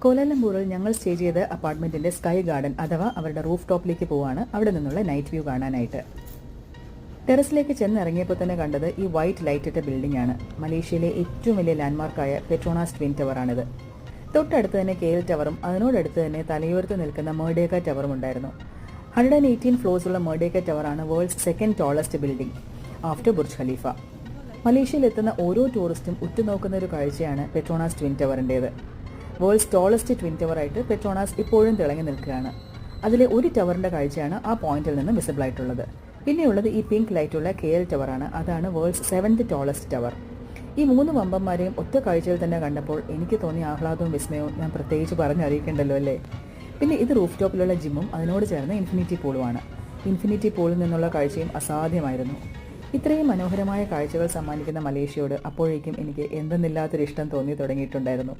കോലാലംപൂരിൽ ഞങ്ങൾ സ്റ്റേ ചെയ്ത അപ്പാർട്ട്മെന്റിന്റെ sky garden അഥവാ അവരുടെ റൂഫ് ടോപ്പിലേക്ക് പോവാണ് അവിടെ നിന്നുള്ള നൈറ്റ് വ്യൂ കാണാനായിട്ട്. ടെറസിലേക്ക് ചെന്നിറങ്ങിയപ്പോൾ തന്നെ കണ്ടത് ഈ വൈറ്റ് ലൈറ്റിട്ട ബിൽഡിംഗ് ആണ്. മലേഷ്യയിലെ ഏറ്റവും വലിയ ലാൻഡ്മാർക്കായ പെട്രോണാസ് ട്വിൻ ടവറാണിത്. തൊട്ടടുത്ത് തന്നെ KL ടവറും അതിനോടടുത്ത് തന്നെ തലയോരത്ത് നിൽക്കുന്ന മെർഡേക്ക ടവറും ഉണ്ടായിരുന്നു. 118 ഫ്ലോർസ് ഉള്ള മെർഡേക്ക ടവറാണ് world's second tallest building after Burj Khalifa. മലേഷ്യയിൽ എത്തുന്ന ഓരോ ടൂറിസ്റ്റും ഉറ്റുനോക്കുന്ന ഒരു കാഴ്ചയാണ് പെട്രോണാസ് ട്വിൻ ടവറിൻ്റേത്. വേൾഡ്സ് ടോളസ്റ്റ് ട്വിൻ ടവറായിട്ട് പെട്രോണാസ് ഇപ്പോഴും തിളങ്ങി നിൽക്കുകയാണ്. അതിലെ ഒരു ടവറിൻ്റെ കാഴ്ചയാണ് ആ പോയിന്റിൽ നിന്ന് വിസിബിൾ ആയിട്ടുള്ളത്. പിന്നെയുള്ളത് ഈ പിങ്ക് ലൈറ്റുള്ള KL ടവറാണ്. അതാണ് വേൾഡ്സ് 7th ടോളസ്റ്റ് ടവർ. ഈ 3 വമ്പന്മാരെയും ഒറ്റ കാഴ്ചയിൽ തന്നെ കണ്ടപ്പോൾ എനിക്ക് തോന്നിയ ആഹ്ലാദവും വിസ്മയവും ഞാൻ പ്രത്യേകിച്ച് പറഞ്ഞറിയിക്കണ്ടല്ലോ അല്ലേ. പിന്നെ ഇത് റൂഫ് ടോപ്പിലുള്ള ജിമ്മും അതിനോട് ചേർന്ന് ഇൻഫിനിറ്റി പൂളുമാണ്. ഇൻഫിനിറ്റി പൂളിൽ നിന്നുള്ള കാഴ്ചയും അസാധ്യമായിരുന്നു. ഇത്രയും മനോഹരമായ കാഴ്ചകൾ സമ്മാനിക്കുന്ന മലേഷ്യയോട് അപ്പോഴേക്കും എനിക്ക് എന്തെന്നില്ലാത്തൊരു ഇഷ്ടം തോന്നി തുടങ്ങിയിട്ടുണ്ടായിരുന്നു.